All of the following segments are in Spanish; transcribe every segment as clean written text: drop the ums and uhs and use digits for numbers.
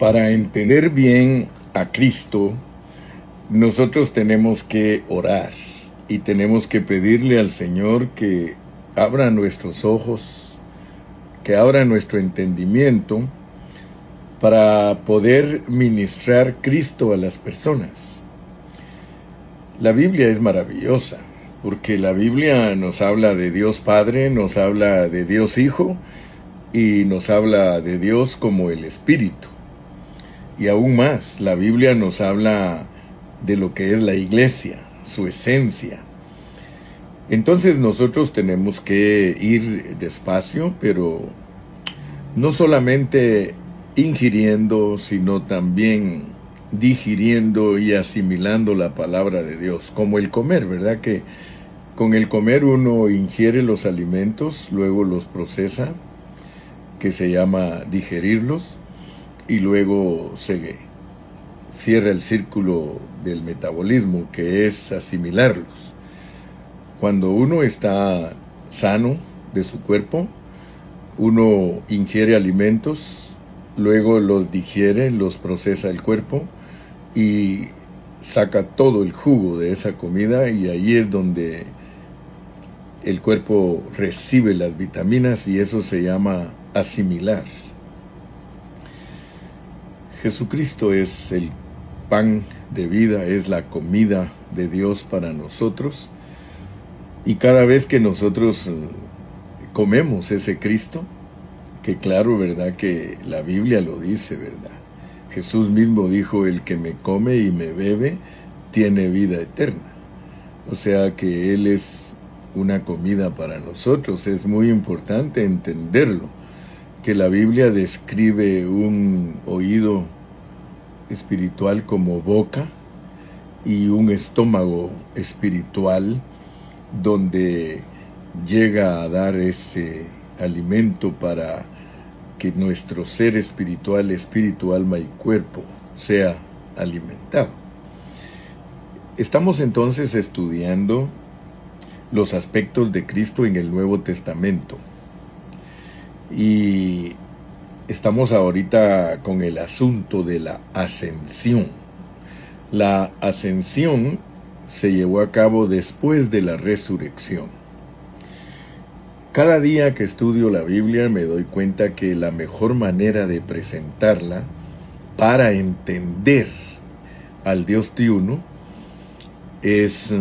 Para entender bien a Cristo, nosotros tenemos que orar y tenemos que pedirle al Señor que abra nuestros ojos, que abra nuestro entendimiento para poder ministrar Cristo a las personas. La Biblia es maravillosa, porque la Biblia nos habla de Dios Padre, nos habla de Dios Hijo y nos habla de Dios como el Espíritu. Y aún más, la Biblia nos habla de lo que es la iglesia, su esencia. Entonces nosotros tenemos que ir despacio, pero no solamente ingiriendo, sino también digiriendo y asimilando la palabra de Dios, como el comer, ¿verdad? Que con el comer uno ingiere los alimentos, luego los procesa, que se llama digerirlos, y luego se cierra el círculo del metabolismo, que es asimilarlos. Cuando uno está sano de su cuerpo, uno ingiere alimentos, luego los digiere, los procesa el cuerpo y saca todo el jugo de esa comida, y ahí es donde el cuerpo recibe las vitaminas, y eso se llama asimilar. Jesucristo es el pan de vida, es la comida de Dios para nosotros, y cada vez que nosotros comemos ese Cristo, que claro, ¿verdad? Que la Biblia lo dice, ¿verdad? Jesús mismo dijo: el que me come y me bebe tiene vida eterna. O sea que Él es una comida para nosotros. Es muy importante entenderlo, que la Biblia describe un oído espiritual como boca y un estómago espiritual donde llega a dar ese alimento para que nuestro ser espiritual, espíritu, alma y cuerpo sea alimentado. Estamos entonces estudiando los aspectos de Cristo en el Nuevo Testamento. Y estamos ahorita con el asunto de la ascensión. La ascensión se llevó a cabo después de la resurrección. Cada día que estudio la Biblia me doy cuenta que la mejor manera de presentarla para entender al Dios triuno es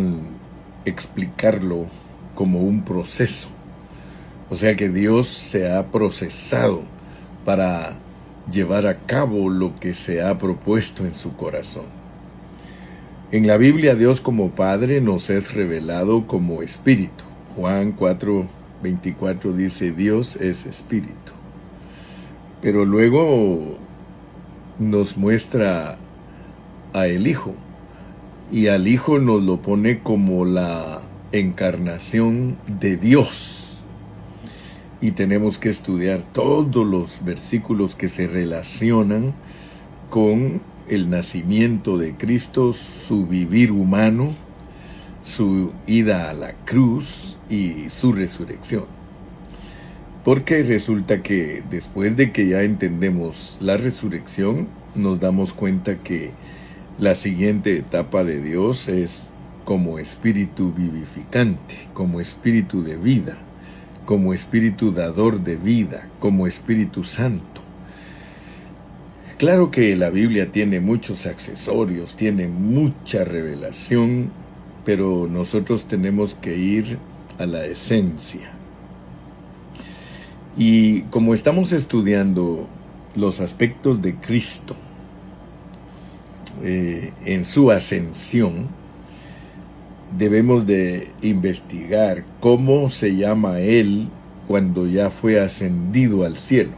explicarlo como un proceso. O sea que Dios se ha procesado para llevar a cabo lo que se ha propuesto en su corazón. En la Biblia, Dios como Padre nos es revelado como Espíritu. Juan 4:24 dice: Dios es Espíritu. Pero luego nos muestra a el Hijo, y al Hijo nos lo pone como la encarnación de Dios. Y tenemos que estudiar todos los versículos que se relacionan con el nacimiento de Cristo, su vivir humano, su ida a la cruz y su resurrección. Porque resulta que después de que ya entendemos la resurrección, nos damos cuenta que la siguiente etapa de Dios es como espíritu vivificante, como espíritu de vida, como espíritu dador de vida, como Espíritu Santo. Claro que la Biblia tiene muchos accesorios, tiene mucha revelación, pero nosotros tenemos que ir a la esencia. Y como estamos estudiando los aspectos de Cristo en su ascensión, debemos de investigar cómo se llama Él cuando ya fue ascendido al cielo,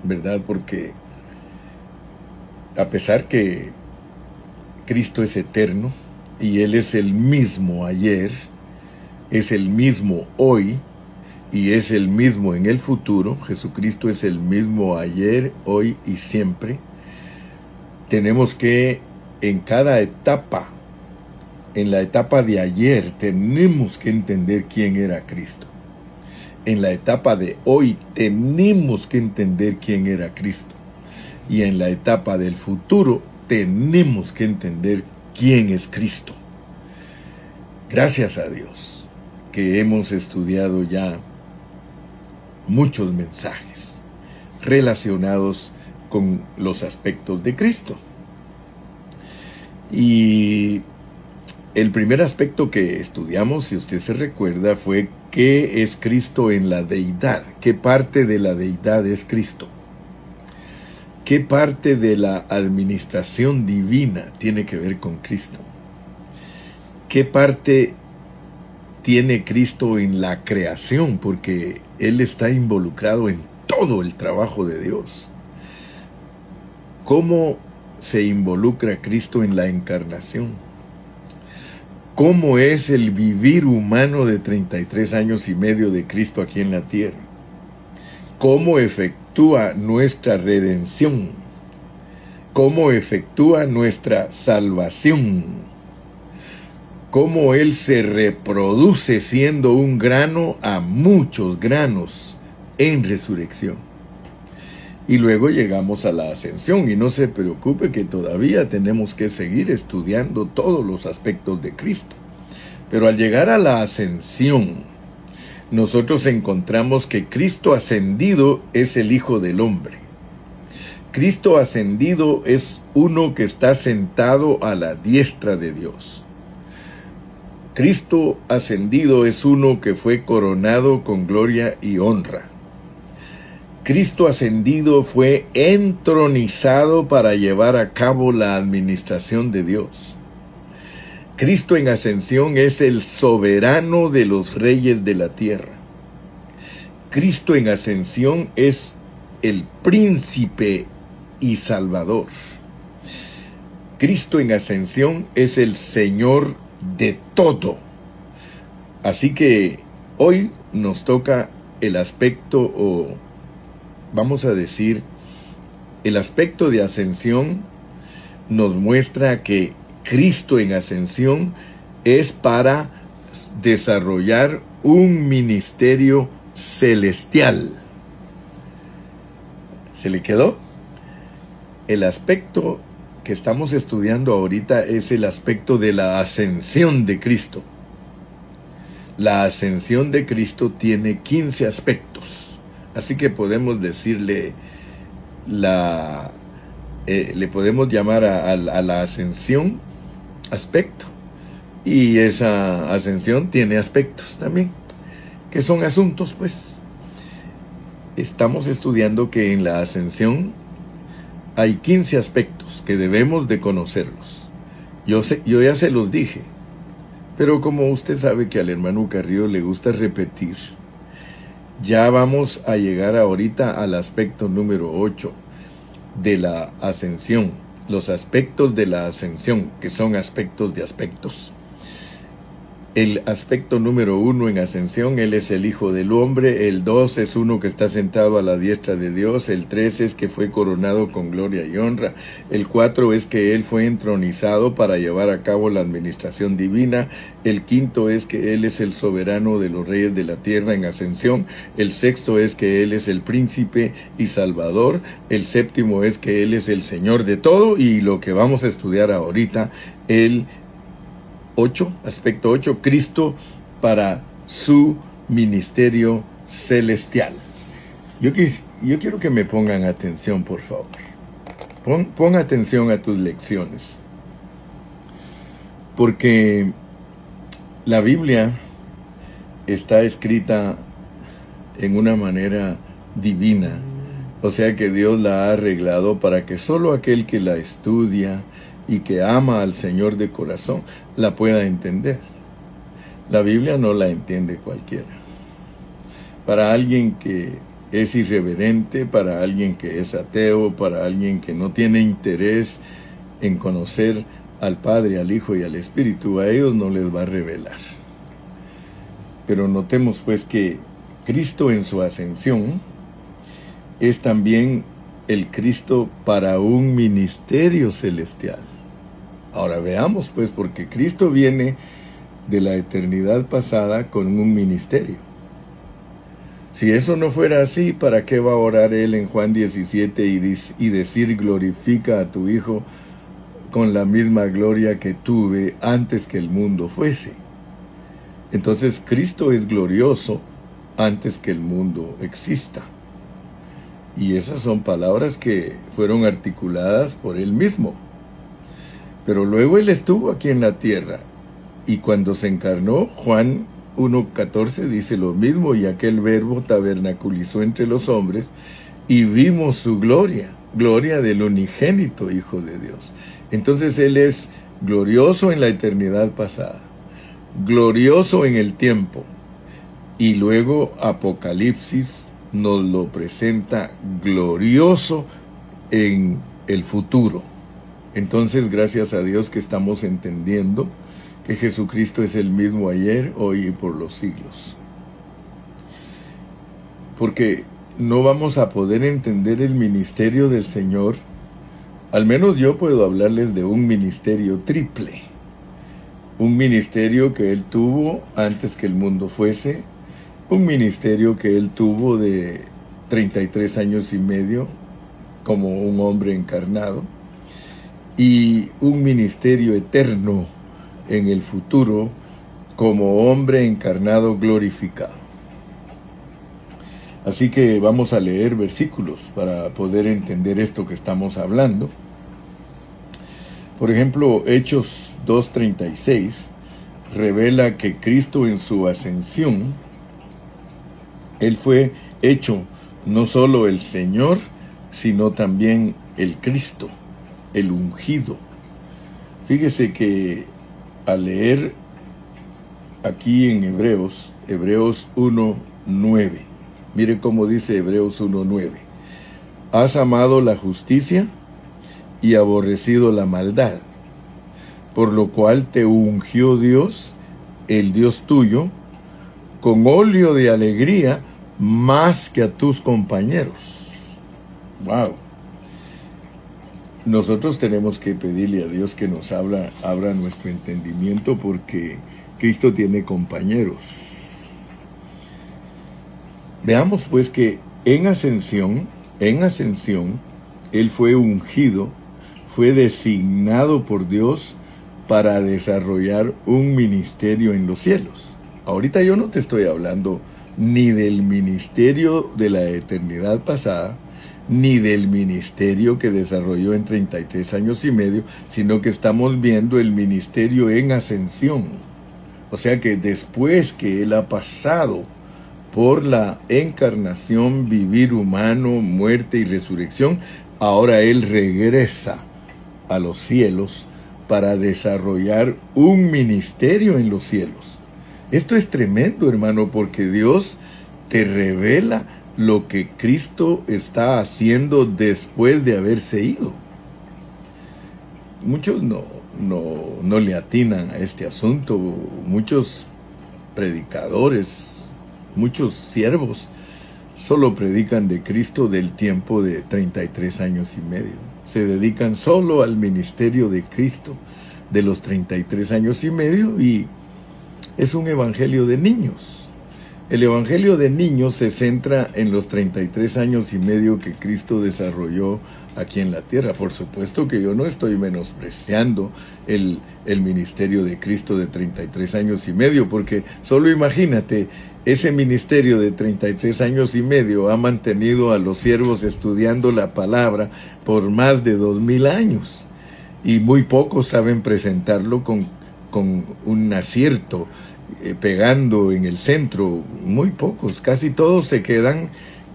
¿verdad? Porque a pesar que Cristo es eterno y Él es el mismo ayer, es el mismo hoy y es el mismo en el futuro, Jesucristo es el mismo ayer, hoy y siempre, tenemos que en cada etapa, en la etapa de ayer, tenemos que entender quién era Cristo. En la etapa de hoy, tenemos que entender quién era Cristo. Y en la etapa del futuro tenemos que entender quién es Cristo. Gracias a Dios que hemos estudiado ya muchos mensajes relacionados con los aspectos de Cristo. Y el primer aspecto que estudiamos, si usted se recuerda, fue qué es Cristo en la deidad, qué parte de la deidad es Cristo, qué parte de la administración divina tiene que ver con Cristo, qué parte tiene Cristo en la creación, porque Él está involucrado en todo el trabajo de Dios. ¿Cómo se involucra Cristo en la encarnación? ¿Cómo es el vivir humano de 33 años y medio de Cristo aquí en la tierra? ¿Cómo efectúa nuestra redención? ¿Cómo efectúa nuestra salvación? ¿Cómo Él se reproduce siendo un grano a muchos granos en resurrección? Y luego llegamos a la ascensión, y no se preocupe que todavía tenemos que seguir estudiando todos los aspectos de Cristo. Pero al llegar a la ascensión, nosotros encontramos que Cristo ascendido es el Hijo del Hombre. Cristo ascendido es uno que está sentado a la diestra de Dios. Cristo ascendido es uno que fue coronado con gloria y honra. Cristo ascendido fue entronizado para llevar a cabo la administración de Dios. Cristo en ascensión es el soberano de los reyes de la tierra. Cristo en ascensión es el príncipe y salvador. Cristo en ascensión es el Señor de todo. Así que hoy nos toca el aspecto, o vamos a decir, el aspecto de ascensión nos muestra que Cristo en ascensión es para desarrollar un ministerio celestial. ¿Se le quedó? El aspecto que estamos estudiando ahorita es el aspecto de la ascensión de Cristo. La ascensión de Cristo tiene 15 aspectos. Así que podemos decirle, le podemos llamar a la ascensión aspecto. Y esa ascensión tiene aspectos también, que son asuntos, pues. Estamos estudiando que en la ascensión hay 15 aspectos que debemos de conocerlos. Yo ya se los dije, pero como usted sabe que al hermano Carrillo le gusta repetir, ya vamos a llegar ahorita al aspecto número 8 de la ascensión. Los aspectos de la ascensión, que son aspectos de aspectos. El aspecto número 1 en ascensión, Él es el Hijo del Hombre. El 2 es uno que está sentado a la diestra de Dios. El 3 es que fue coronado con gloria y honra. El 4 es que Él fue entronizado para llevar a cabo la administración divina. El 5 es que Él es el soberano de los reyes de la tierra en ascensión. El 6 es que Él es el príncipe y salvador. El 7 es que Él es el Señor de todo. Y lo que vamos a estudiar ahorita, el 8, aspecto 8, Cristo para su ministerio celestial. Yo quiero que me pongan atención, por favor. Pon atención a tus lecciones. Porque la Biblia está escrita en una manera divina. O sea que Dios la ha arreglado para que solo aquel que la estudia y que ama al Señor de corazón la pueda entender. La Biblia no la entiende cualquiera. Para alguien que es irreverente, para alguien que es ateo, para alguien que no tiene interés en conocer al Padre, al Hijo y al Espíritu, a ellos no les va a revelar. Pero notemos pues que Cristo en su ascensión es también el Cristo para un ministerio celestial. Ahora veamos pues, porque Cristo viene de la eternidad pasada con un ministerio. Si eso no fuera así, ¿para qué va a orar él en Juan 17 y decir glorifica a tu Hijo con la misma gloria que tuve antes que el mundo fuese? Entonces Cristo es glorioso antes que el mundo exista. Y esas son palabras que fueron articuladas por él mismo. Pero luego él estuvo aquí en la tierra. Y cuando se encarnó, Juan 1:14 dice lo mismo, y aquel verbo tabernaculizó entre los hombres, y vimos su gloria, gloria del unigénito Hijo de Dios. Entonces él es glorioso en la eternidad pasada, glorioso en el tiempo, y luego Apocalipsis nos lo presenta glorioso en el futuro. Entonces, gracias a Dios que estamos entendiendo que Jesucristo es el mismo ayer, hoy y por los siglos. Porque no vamos a poder entender el ministerio del Señor. Al menos yo puedo hablarles de un ministerio triple. Un ministerio que Él tuvo antes que el mundo fuese, un ministerio que Él tuvo de 33 años y medio como un hombre encarnado, y un ministerio eterno en el futuro como hombre encarnado glorificado. Así que vamos a leer versículos para poder entender esto que estamos hablando. Por ejemplo, Hechos 2:36 revela que Cristo en su ascensión, Él fue hecho no solo el Señor, sino también el Cristo, el ungido. Fíjese que al leer aquí en Hebreos 1:9, mire cómo dice Hebreos 1:9. Has amado la justicia y aborrecido la maldad, por lo cual te ungió Dios, el Dios tuyo, con óleo de alegría más que a tus compañeros. ¡Wow! Nosotros tenemos que pedirle a Dios que nos abra nuestro entendimiento, porque Cristo tiene compañeros. Veamos pues que en ascensión, Él fue ungido, fue designado por Dios para desarrollar un ministerio en los cielos. Ahorita yo no te estoy hablando ni del ministerio de la eternidad pasada, ni del ministerio que desarrolló en 33 años y medio, sino que estamos viendo el ministerio en ascensión. O sea que después que Él ha pasado por la encarnación, vivir humano, muerte y resurrección, ahora Él regresa a los cielos para desarrollar un ministerio en los cielos. Esto es tremendo, hermano, porque Dios te revela lo que Cristo está haciendo después de haberse ido. Muchos no le atinan a este asunto. Muchos predicadores, muchos siervos, solo predican de Cristo del tiempo de 33 años y medio. Se dedican solo al ministerio de Cristo de los 33 años y medio, y es un evangelio de niños. El evangelio de niños se centra en los 33 años y medio que Cristo desarrolló aquí en la tierra. Por supuesto que yo no estoy menospreciando el ministerio de Cristo de 33 años y medio, porque solo imagínate, ese ministerio de 33 años y medio ha mantenido a los siervos estudiando la palabra por más de 2000 años, y muy pocos saben presentarlo con un acierto, pegando en el centro. Muy pocos, casi todos se quedan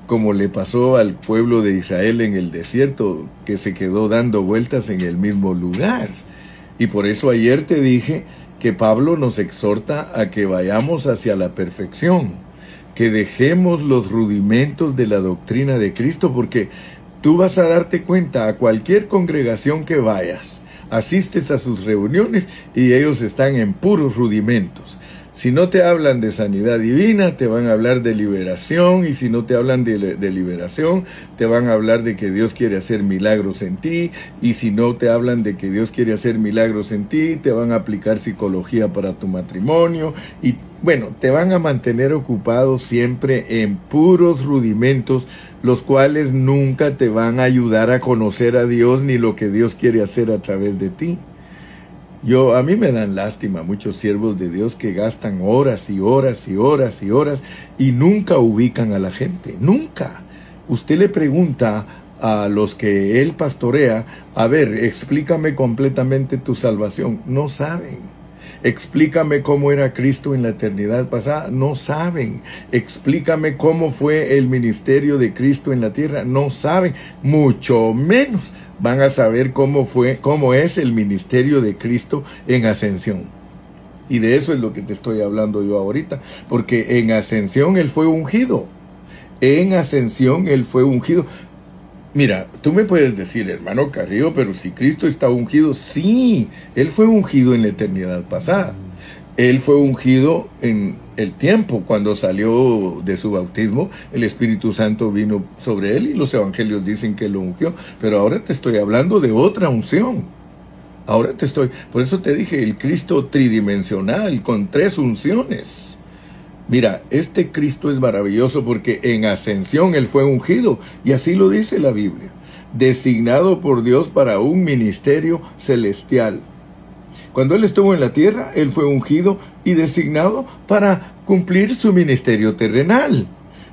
como le pasó al pueblo de Israel en el desierto, que se quedó dando vueltas en el mismo lugar. Y por eso ayer te dije que Pablo nos exhorta a que vayamos hacia la perfección, que dejemos los rudimentos de la doctrina de Cristo, porque tú vas a darte cuenta a cualquier congregación que vayas, asistes a sus reuniones y ellos están en puros rudimentos. Si no te hablan de sanidad divina, te van a hablar de liberación, y si no te hablan de liberación, te van a hablar de que Dios quiere hacer milagros en ti, y si no te hablan de que Dios quiere hacer milagros en ti, te van a aplicar psicología para tu matrimonio, y bueno, te van a mantener ocupado siempre en puros rudimentos, los cuales nunca te van a ayudar a conocer a Dios ni lo que Dios quiere hacer a través de ti. A mí me dan lástima muchos siervos de Dios que gastan horas y horas y horas y horas y nunca ubican a la gente, nunca. Usted le pregunta a los que él pastorea, a ver, explícame completamente tu salvación, no saben. Explícame cómo era Cristo en la eternidad pasada, no saben. Explícame cómo fue el ministerio de Cristo en la tierra, no saben, mucho menos van a saber cómo es el ministerio de Cristo en ascensión. Y de eso es lo que te estoy hablando yo ahorita, porque en ascensión Él fue ungido. En ascensión Él fue ungido. Mira, tú me puedes decir, hermano Carrillo, pero si Cristo está ungido, sí, Él fue ungido en la eternidad pasada. Él fue ungido en el tiempo, cuando salió de su bautismo, el Espíritu Santo vino sobre Él y los evangelios dicen que lo ungió. Pero ahora te estoy hablando de otra unción. Por eso te dije, el Cristo tridimensional, con 3 unciones. Mira, este Cristo es maravilloso porque en ascensión Él fue ungido, y así lo dice la Biblia, designado por Dios para un ministerio celestial. Cuando Él estuvo en la tierra, Él fue ungido y designado para cumplir su ministerio terrenal.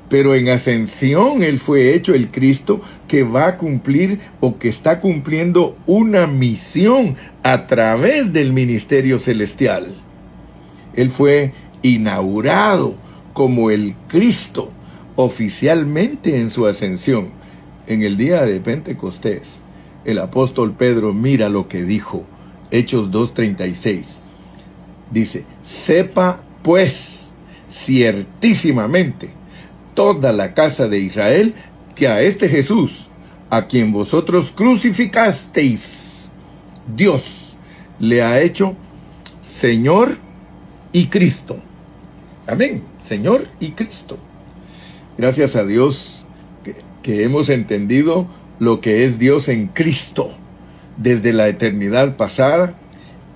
Pero en ascensión Él fue hecho el Cristo que va a cumplir o que está cumpliendo una misión a través del ministerio celestial. Él fue inaugurado como el Cristo oficialmente en su ascensión. En el día de Pentecostés, el apóstol Pedro mira lo que dijo, Hechos 2:36. Dice, sepa pues ciertísimamente toda la casa de Israel que a este Jesús, a quien vosotros crucificasteis, Dios le ha hecho Señor y Cristo. Amén, Señor y Cristo. Gracias a Dios que hemos entendido lo que es Dios en Cristo, desde la eternidad pasada,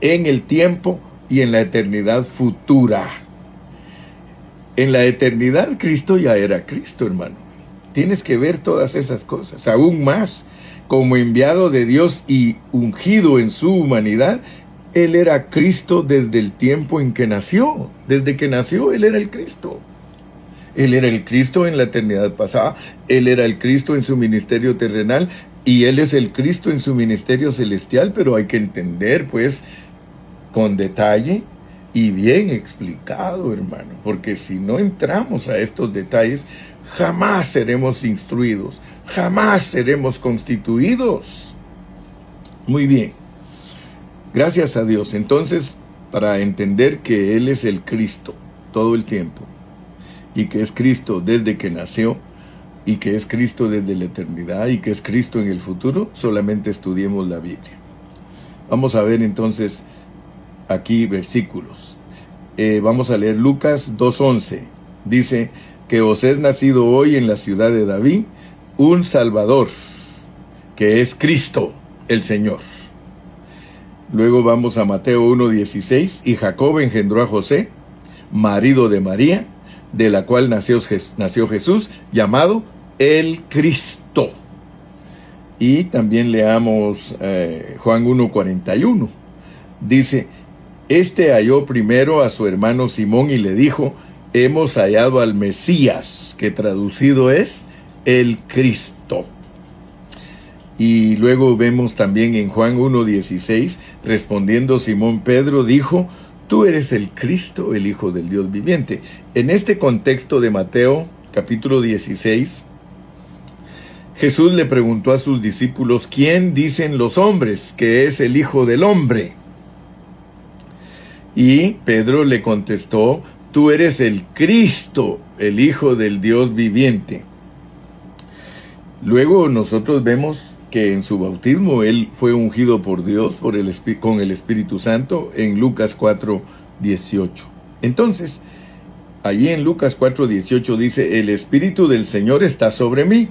en el tiempo y en la eternidad futura. En la eternidad Cristo ya era Cristo, hermano. Tienes que ver todas esas cosas, aún más, como enviado de Dios y ungido en su humanidad. Él era Cristo desde el tiempo en que nació. Desde que nació, Él era el Cristo. Él era el Cristo en la eternidad pasada. Él era el Cristo en su ministerio terrenal. Y Él es el Cristo en su ministerio celestial. Pero hay que entender, pues, con detalle y bien explicado, hermano. Porque si no entramos a estos detalles, jamás seremos instruidos. Jamás seremos constituidos. Muy bien. Gracias a Dios. Entonces, para entender que Él es el Cristo todo el tiempo, y que es Cristo desde que nació, y que es Cristo desde la eternidad, y que es Cristo en el futuro, solamente estudiemos la Biblia. Vamos a ver entonces aquí versículos. Vamos a leer Lucas 2:11. Dice que os es nacido hoy en la ciudad de David un Salvador, que es Cristo el Señor. Luego vamos a Mateo 1:16, y Jacob engendró a José, marido de María, de la cual nació Jesús, llamado el Cristo. Y también leamos Juan 1:41. Dice, este halló primero a su hermano Simón y le dijo, hemos hallado al Mesías, que traducido es el Cristo. Y luego vemos también en Juan 1:16, respondiendo Simón Pedro, dijo, tú eres el Cristo, el Hijo del Dios viviente. En este contexto de Mateo, capítulo 16, Jesús le preguntó a sus discípulos, ¿quién dicen los hombres que es el Hijo del Hombre? Y Pedro le contestó, tú eres el Cristo, el Hijo del Dios viviente. Luego nosotros vemos que en su bautismo Él fue ungido por Dios con el Espíritu Santo en Lucas 4:18. Entonces, allí en Lucas 4:18 dice, el Espíritu del Señor está sobre mí,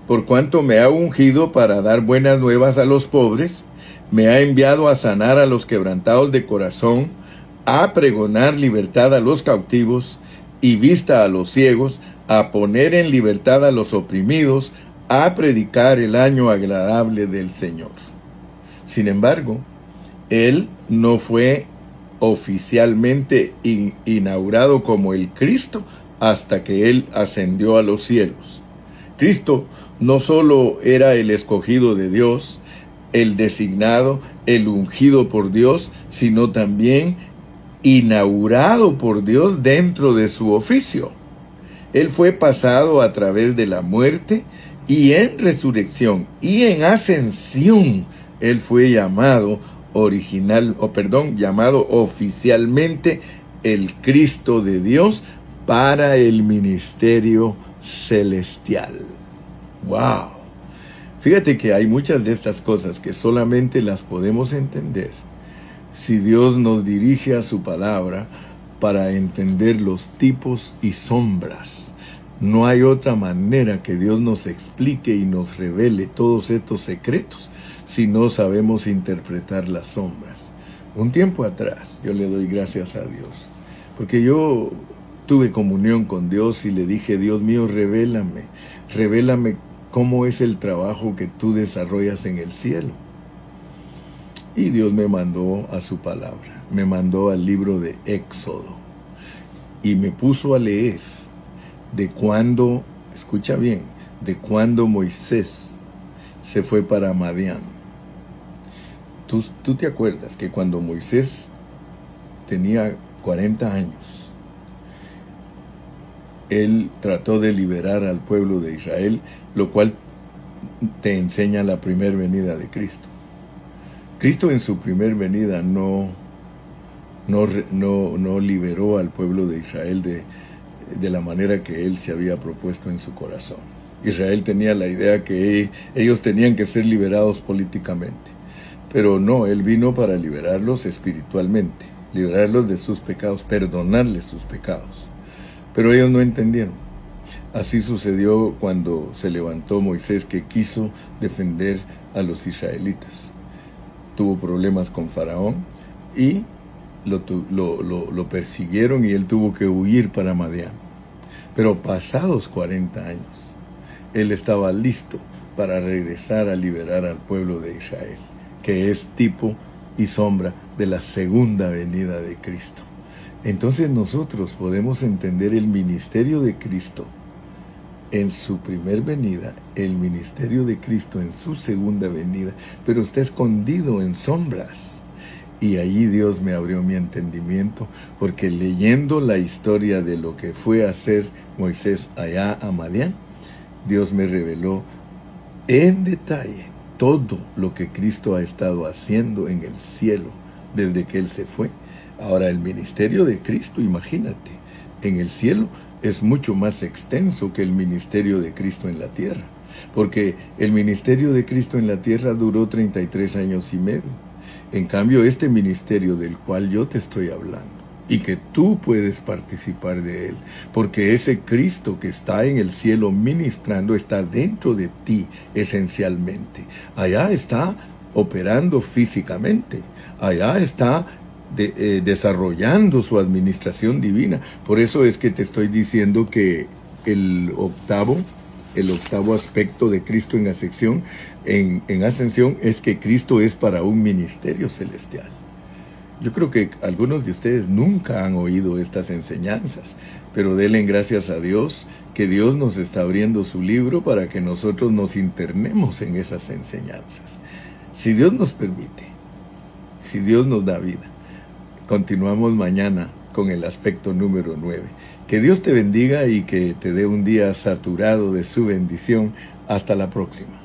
por cuanto me ha ungido para dar buenas nuevas a los pobres, me ha enviado a sanar a los quebrantados de corazón, a pregonar libertad a los cautivos y vista a los ciegos, a poner en libertad a los oprimidos, a predicar el año agradable del Señor. Sin embargo, él no fue oficialmente inaugurado como el Cristo hasta que él ascendió a los cielos. Cristo no solo era el escogido de Dios, el designado, el ungido por Dios, sino también inaugurado por Dios dentro de su oficio. Él fue pasado a través de la muerte y en resurrección y en ascensión. Él fue llamado llamado oficialmente el Cristo de Dios para el ministerio celestial. ¡Wow! Fíjate que hay muchas de estas cosas que solamente las podemos entender si Dios nos dirige a su palabra para entender los tipos y sombras. No hay otra manera que Dios nos explique y nos revele todos estos secretos si no sabemos interpretar las sombras. Un tiempo atrás yo le doy gracias a Dios, porque yo tuve comunión con Dios y le dije, Dios mío, revélame cómo es el trabajo que tú desarrollas en el cielo. Y Dios me mandó a su palabra, me mandó al libro de Éxodo y me puso a leer de cuando, escucha bien, de cuando Moisés se fue para Madián. Tú te acuerdas que cuando Moisés tenía 40 años, él trató de liberar al pueblo de Israel, lo cual te enseña la primera venida de Cristo. Cristo en su primer venida no liberó al pueblo de Israel de la manera que él se había propuesto en su corazón. Israel tenía la idea que ellos tenían que ser liberados políticamente, pero no, él vino para liberarlos espiritualmente, liberarlos de sus pecados, perdonarles sus pecados. Pero ellos no entendieron. Así sucedió cuando se levantó Moisés, que quiso defender a los israelitas. Tuvo problemas con Faraón y lo persiguieron y él tuvo que huir para Madián. Pero pasados 40 años, él estaba listo para regresar a liberar al pueblo de Israel, que es tipo y sombra de la segunda venida de Cristo. Entonces nosotros podemos entender el ministerio de Cristo en su primer venida, el ministerio de Cristo en su segunda venida, pero está escondido en sombras. Y allí Dios me abrió mi entendimiento, porque leyendo la historia de lo que fue a hacer Moisés allá a Madián, Dios me reveló en detalle todo lo que Cristo ha estado haciendo en el cielo desde que Él se fue. Ahora, el ministerio de Cristo, imagínate, en el cielo es mucho más extenso que el ministerio de Cristo en la tierra, porque el ministerio de Cristo en la tierra duró 33 años y medio. En cambio, este ministerio del cual yo te estoy hablando, y que tú puedes participar de él, porque ese Cristo que está en el cielo ministrando está dentro de ti esencialmente. Allá está operando físicamente, allá está desarrollando su administración divina. Por eso es que te estoy diciendo que el octavo aspecto de Cristo en ascensión es que Cristo es para un ministerio celestial. Yo creo que algunos de ustedes nunca han oído estas enseñanzas, pero denle gracias a Dios que Dios nos está abriendo su libro para que nosotros nos internemos en esas enseñanzas. Si Dios nos permite, si Dios nos da vida, continuamos mañana con el aspecto número 9. Que Dios te bendiga y que te dé un día saturado de su bendición. Hasta la próxima.